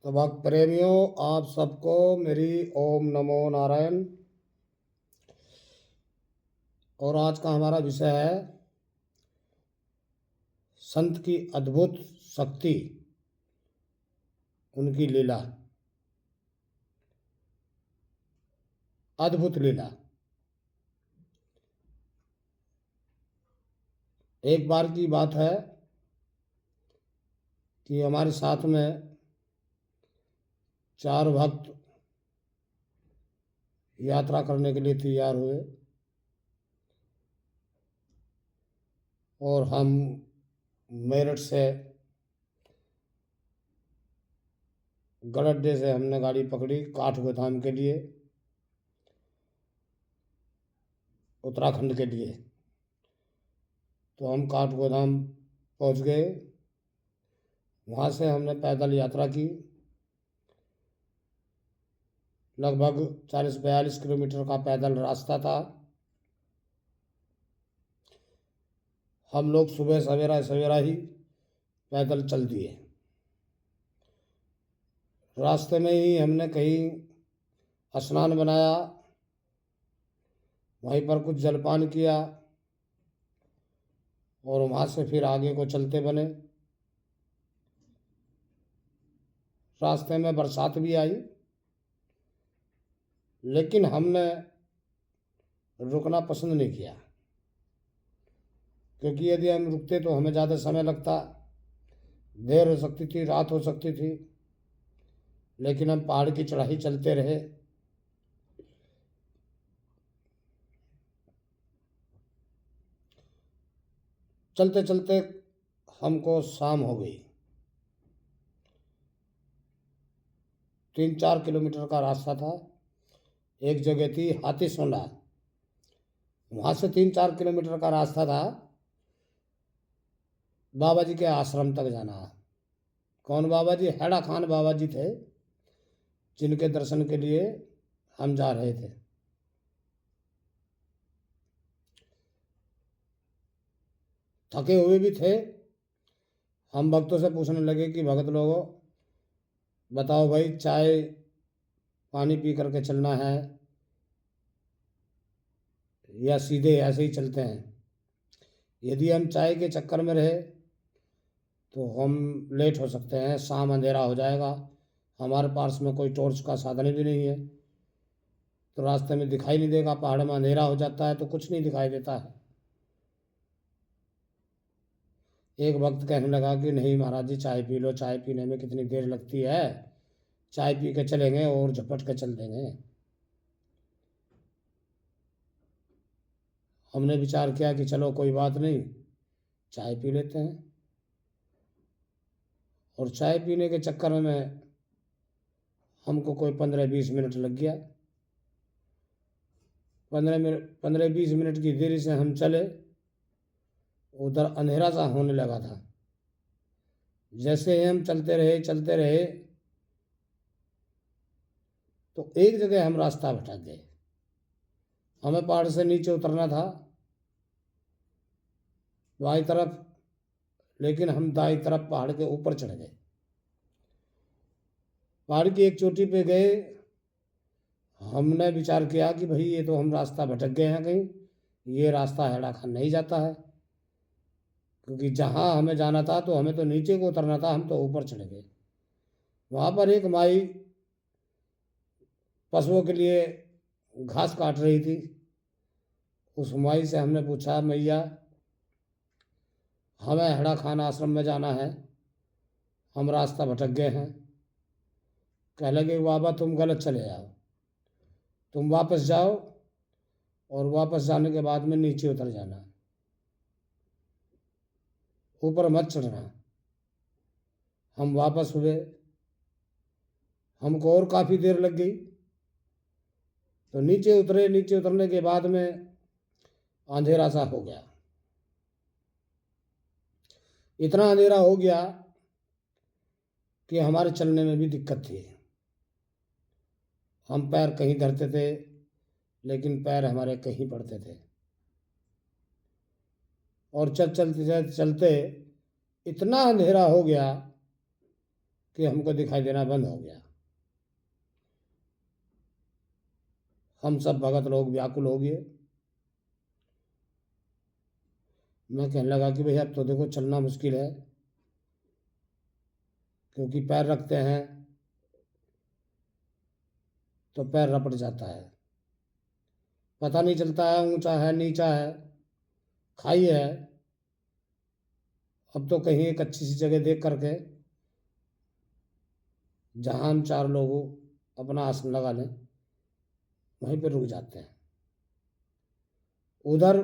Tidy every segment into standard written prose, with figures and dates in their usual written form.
तो भक्त प्रेमियों, आप सबको मेरी ओम नमो नारायण। और आज का हमारा विषय है संत की अद्भुत शक्ति, उनकी लीला, अद्भुत लीला। एक बार की बात है कि हमारे साथ में 4 भक्त यात्रा करने के लिए तैयार हुए और हम मेरठ से गड़ड्डे से हमने गाड़ी पकड़ी काठगोदाम के लिए, उत्तराखंड के लिए। तो हम काठगोदाम पहुंच गए। वहाँ से हमने पैदल यात्रा की। लगभग 40-42 किलोमीटर का पैदल रास्ता था। हम लोग सुबह सवेरा सवेरा ही पैदल चल दिए। रास्ते में ही हमने कहीं स्नान बनाया, वहीं पर कुछ जलपान किया और वहाँ से फिर आगे को चलते बने। रास्ते में बरसात भी आई, लेकिन हमने रुकना पसंद नहीं किया, क्योंकि यदि हम रुकते तो हमें ज़्यादा समय लगता, देर हो सकती थी, रात हो सकती थी। लेकिन हम पहाड़ की चढ़ाई चलते रहे। चलते चलते हमको शाम हो गई। 3-4 किलोमीटर का रास्ता था। एक जगह थी हाथीसोंडा, वहाँ से 3-4 किलोमीटर का रास्ता था। बाबा जी के आश्रम तक जाना। कौन बाबा जी? हैड़ा खान बाबा जी थे, जिनके दर्शन के लिए हम जा रहे थे। थके हुए भी थे। हम भक्तों से पूछने लगे कि भगत लोगों, बताओ भाई, चाय पानी पी करके चलना है या सीधे ऐसे ही चलते हैं? यदि हम चाय के चक्कर में रहे तो हम लेट हो सकते हैं, शाम अंधेरा हो जाएगा। हमारे पास में कोई टॉर्च का साधन भी नहीं है, तो रास्ते में दिखाई नहीं देगा। पहाड़ में अंधेरा हो जाता है तो कुछ नहीं दिखाई देता है। एक भक्त कहने लगा कि नहीं महाराज जी, चाय पी लो, चाय पीने में कितनी देर लगती है, चाय पी के चलेंगे और झपट के चल देंगे। हमने विचार किया कि चलो कोई बात नहीं, चाय पी लेते हैं। और चाय पीने के चक्कर में हमको कोई 15-20 मिनट लग गया। 15-20 मिनट की देरी से हम चले, उधर अंधेरा सा होने लगा था। जैसे ही हम चलते रहे तो एक जगह हम रास्ता भटक गए। हमें पहाड़ से नीचे उतरना था बाई तरफ, लेकिन हम दाई तरफ पहाड़ के ऊपर चढ़ गए। पहाड़ की एक चोटी पे गए। हमने विचार किया कि भाई ये तो हम रास्ता भटक गए हैं, कहीं ये रास्ता हैड़ा खान नहीं जाता है, क्योंकि जहाँ हमें जाना था तो हमें तो नीचे को उतरना था, हम तो ऊपर चढ़ गए। वहाँ पर एक माई पशुओं के लिए घास काट रही थी। उस माई से हमने पूछा, मैया हमें हैड़ा खान आश्रम में जाना है, हम रास्ता भटक गए हैं। कह लगे बाबा तुम गलत चले जाओ, तुम वापस जाओ और वापस जाने के बाद में नीचे उतर जाना, ऊपर मत चढ़ना। हम वापस हुए। हमको और काफ़ी देर लग गई। तो नीचे उतरे। नीचे उतरने के बाद में अंधेरा सा हो गया। इतना अंधेरा हो गया कि हमारे चलने में भी दिक्कत थी। हम पैर कहीं धरते थे, लेकिन पैर हमारे कहीं पड़ते थे। और चलते चलते इतना अंधेरा हो गया कि हमको दिखाई देना बंद हो गया। हम सब भगत लोग व्याकुल हो गए। मैं कहने लगा कि भाई अब तो देखो चलना मुश्किल है, क्योंकि पैर रखते हैं तो पैर रपट जाता है, पता नहीं चलता है ऊंचा है नीचा है, खाई है। अब तो कहीं एक अच्छी सी जगह देख करके जहां हम 4 लोग अपना आसन लगा लें, वहीं पर रुक जाते हैं। उधर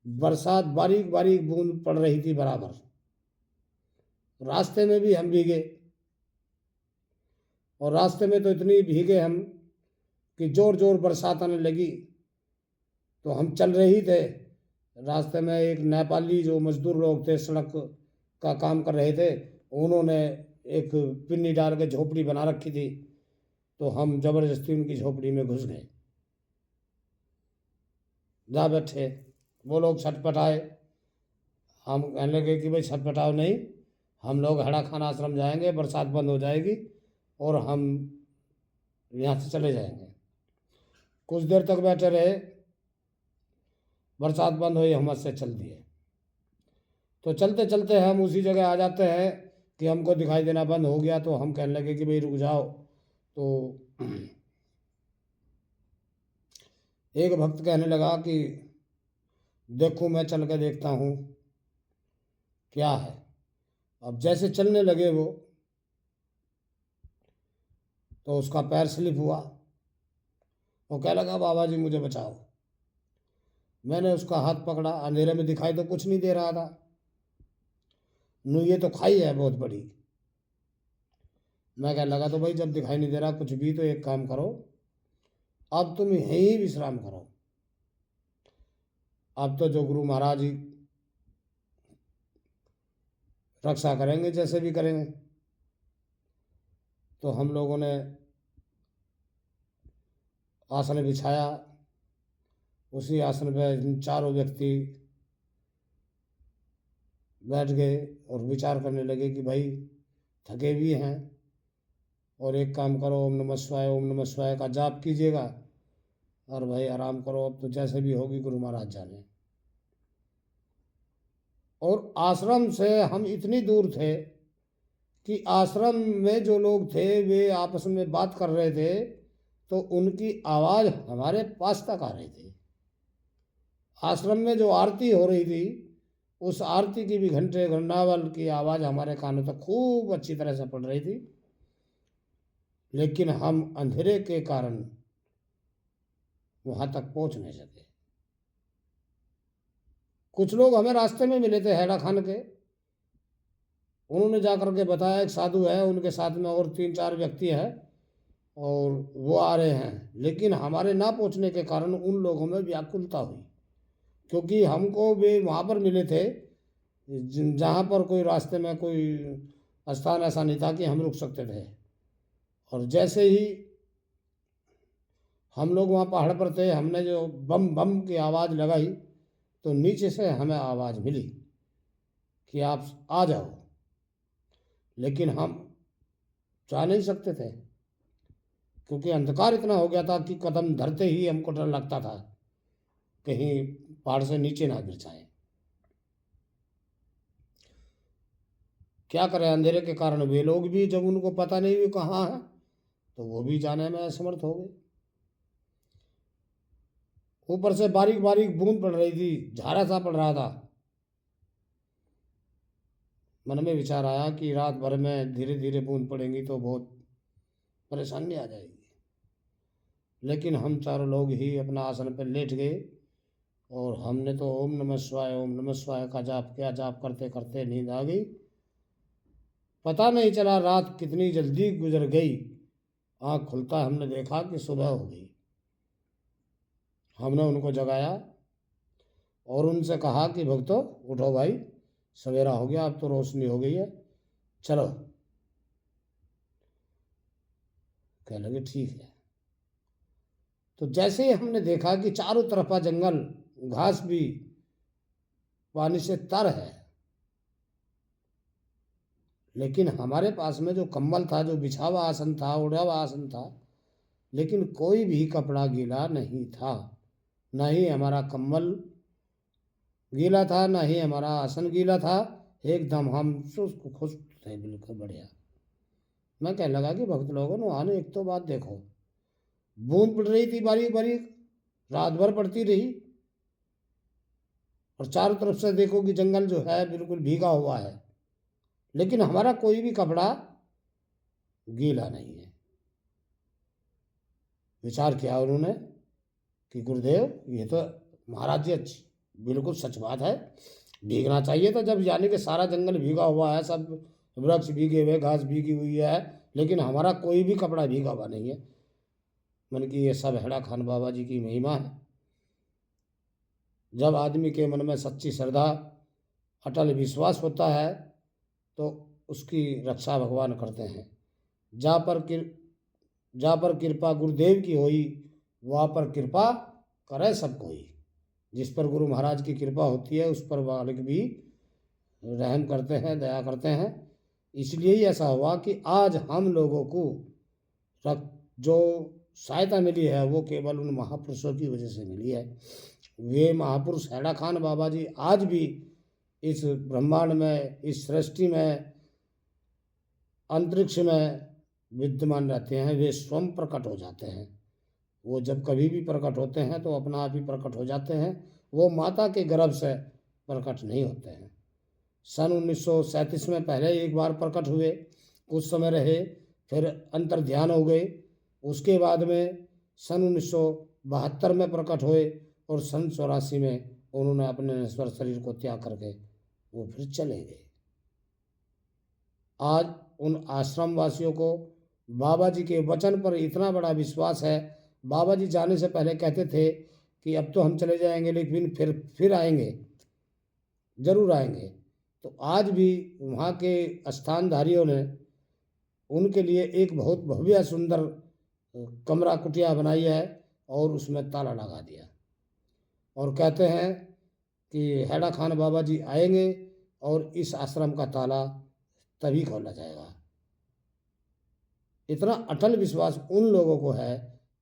बरसात बारीक बारीक बूंद पड़ रही थी बराबर। रास्ते में भी हम भीगे, और रास्ते में तो इतनी भीगे हम कि जोर जोर बरसात आने लगी। तो हम चल रहे थे, रास्ते में एक नेपाली जो मजदूर लोग थे, सड़क का काम कर रहे थे, उन्होंने एक पिन्नी डाल के झोपड़ी बना रखी थी। तो हम जबरदस्ती उनकी झोपड़ी में घुस गए, जा बैठे। वो लोग छटपटाए, हम कहने लगे कि भाई छटपटाओ नहीं, हम लोग हड़ा खाना आश्रम जाएंगे, बरसात बंद हो जाएगी और हम यहाँ से चले जाएंगे। कुछ देर तक बैठे रहे, बरसात बंद हुई, हम से चल दिए। तो चलते चलते हम उसी जगह आ जाते हैं कि हमको दिखाई देना बंद हो गया। तो हम कहने लगे कि भाई रुक जाओ। तो एक भक्त कहने लगा कि देखो मैं चल के देखता हूँ क्या है। अब जैसे चलने लगे वो, तो उसका पैर स्लिप हुआ। वो कह लगा बाबा जी मुझे बचाओ। मैंने उसका हाथ पकड़ा, अंधेरे में दिखाई तो कुछ नहीं दे रहा था, ये तो खाई है बहुत बड़ी। मैं कह लगा तो भाई जब दिखाई नहीं दे रहा कुछ भी, तो एक काम करो, अब तुम यहीं विश्राम करो, अब तो जो गुरु महाराज जी रक्षा करेंगे जैसे भी करेंगे। तो हम लोगों ने आसन बिछाया, उसी आसन पे चारों व्यक्ति बैठ गए और विचार करने लगे कि भाई थके भी हैं, और एक काम करो, ओम नमः शिवाय का जाप कीजिएगा, और भाई आराम करो, अब तो जैसे भी होगी गुरु महाराज जाने। और आश्रम से हम इतनी दूर थे कि आश्रम में जो लोग थे वे आपस में बात कर रहे थे, तो उनकी आवाज़ हमारे पास तक आ रही थी। आश्रम में जो आरती हो रही थी, उस आरती की भी घंटे घंटावल की आवाज़ हमारे कानों तक खूब अच्छी तरह से पड़ रही थी। लेकिन हम अंधेरे के कारण वहाँ तक पहुँच नहीं सके। कुछ लोग हमें रास्ते में मिले थे हैड़ा खान के, उन्होंने जाकर के बताया एक साधु है, उनके साथ में और 3-4 व्यक्ति हैं और वो आ रहे हैं। लेकिन हमारे ना पहुंचने के कारण उन लोगों में व्याकुलता हुई, क्योंकि हमको वे वहाँ पर मिले थे जहाँ पर कोई रास्ते में कोई स्थान ऐसा नहीं था कि हम रुक सकते थे। और जैसे ही हम लोग वहाँ पहाड़ पर थे, हमने जो बम बम की आवाज़ लगाई, तो नीचे से हमें आवाज़ मिली कि आप आ जाओ। लेकिन हम जा नहीं सकते थे, क्योंकि अंधकार इतना हो गया था कि कदम धरते ही हमको डर लगता था कहीं पहाड़ से नीचे ना गिर जाए। क्या करें, अंधेरे के कारण वे लोग भी, जब उनको पता नहीं वे कहाँ है, तो वो भी जाने में असमर्थ हो गए। ऊपर से बारीक बारीक बूंद पड़ रही थी, झारा सा पड़ रहा था। मन में विचार आया कि रात भर में धीरे धीरे बूंद पड़ेंगी तो बहुत परेशानी आ जाएगी। लेकिन हम 4 लोग ही अपना आसन पर लेट गए, और हमने तो ओम नमः शिवाय का जाप किया। जाप करते करते नींद आ गई, पता नहीं चला रात कितनी जल्दी गुजर गई। आँख खुलता हमने देखा कि सुबह हो गई। हमने उनको जगाया और उनसे कहा कि भक्तों उठो भाई, सवेरा हो गया, अब तो रोशनी हो गई है, चलो। कहने लगे ठीक है। तो जैसे ही हमने देखा कि चारों तरफा जंगल, घास भी पानी से तर है, लेकिन हमारे पास में जो कंबल था, जो बिछा हुआ आसन था, ओढ़ा हुआ आसन था, लेकिन कोई भी कपड़ा गीला नहीं था। ना ही हमारा कंबल गीला था, ना ही हमारा आसन गीला था। एकदम हम उसको खुश थे, बिल्कुल बढ़िया। मैं कहने लगा कि भक्त लोगों ने आने, एक तो बात देखो, बूंद पड़ रही थी बारीक बारीक, रात भर पड़ती रही, और चारों तरफ से देखो कि जंगल जो है बिल्कुल भीगा हुआ है, लेकिन हमारा कोई भी कपड़ा गीला नहीं है। विचार किया उन्होंने कि गुरुदेव, ये तो महाराज जी अच्छी, बिल्कुल सच बात है, भीगना चाहिए था। जब यानी कि सारा जंगल भीगा हुआ है, सब वृक्ष भीगे हुए, घास भीगी हुई है, लेकिन हमारा कोई भी कपड़ा भीगा हुआ नहीं है। मन की ये सब हेड़ा खान बाबा जी की महिमा है। जब आदमी के मन में सच्ची श्रद्धा, अटल विश्वास होता है, तो उसकी रक्षा भगवान करते हैं। जा पर कृपा गुरुदेव की होई, वहाँ पर कृपा करे सब कोई। जिस पर गुरु महाराज की कृपा होती है, उस पर मालिक भी रहम करते हैं, दया करते हैं। इसलिए ही ऐसा हुआ कि आज हम लोगों को जो सहायता मिली है, वो केवल उन महापुरुषों की वजह से मिली है। वे महापुरुष हेड़ा खान बाबा जी आज भी इस ब्रह्मांड में, इस सृष्टि में, अंतरिक्ष में विद्यमान रहते हैं। वे स्वयं प्रकट हो जाते हैं। वो जब कभी भी प्रकट होते हैं तो अपना आप ही प्रकट हो जाते हैं। वो माता के गर्भ से प्रकट नहीं होते हैं। सन 1937 में पहले एक बार प्रकट हुए, कुछ समय रहे, फिर अंतर ध्यान हो गए। उसके बाद में सन 1972 में प्रकट हुए, और सन 84 में उन्होंने अपने नश्वर शरीर को त्याग करके वो फिर चले गए। आज उन आश्रम वासियों को बाबा जी के वचन पर इतना बड़ा विश्वास है। बाबा जी जाने से पहले कहते थे कि अब तो हम चले जाएंगे, लेकिन फिर आएंगे, जरूर आएंगे। तो आज भी वहाँ के स्थानधारियों ने उनके लिए एक बहुत भव्य सुंदर कमरा कुटिया बनाई है, और उसमें ताला लगा दिया, और कहते हैं कि हेड़ा खान बाबा जी आएंगे और इस आश्रम का ताला तभी खोला जाएगा। इतना अटल विश्वास उन लोगों को है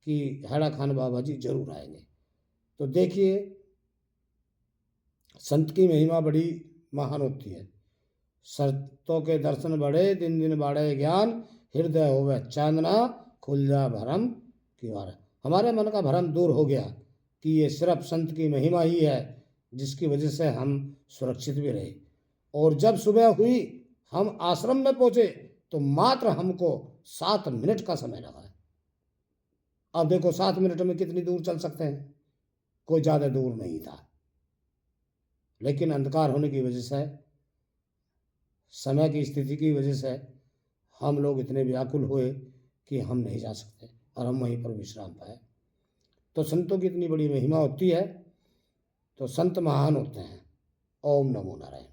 कि हेड़ा खान बाबा जी जरूर आएंगे। तो देखिए, संत की महिमा बड़ी महान होती है। संतों के दर्शन बड़े, दिन दिन बाढ़े ज्ञान, हृदय होवे चांदना, खुल जा भरम की वार। हमारे मन का भरम दूर हो गया कि ये सिर्फ संत की महिमा ही है जिसकी वजह से हम सुरक्षित भी रहे। और जब सुबह हुई, हम आश्रम में पहुंचे, तो मात्र हमको 7 मिनट का समय लगा है। अब देखो 7 मिनट में कितनी दूर चल सकते हैं, कोई ज़्यादा दूर नहीं था। लेकिन अंधकार होने की वजह से, समय की स्थिति की वजह से हम लोग इतने व्याकुल हुए कि हम नहीं जा सकते, और हम वहीं पर विश्राम पाए। तो संतों की इतनी बड़ी महिमा होती है, तो संत महान होते हैं। ओम नमो नारायण।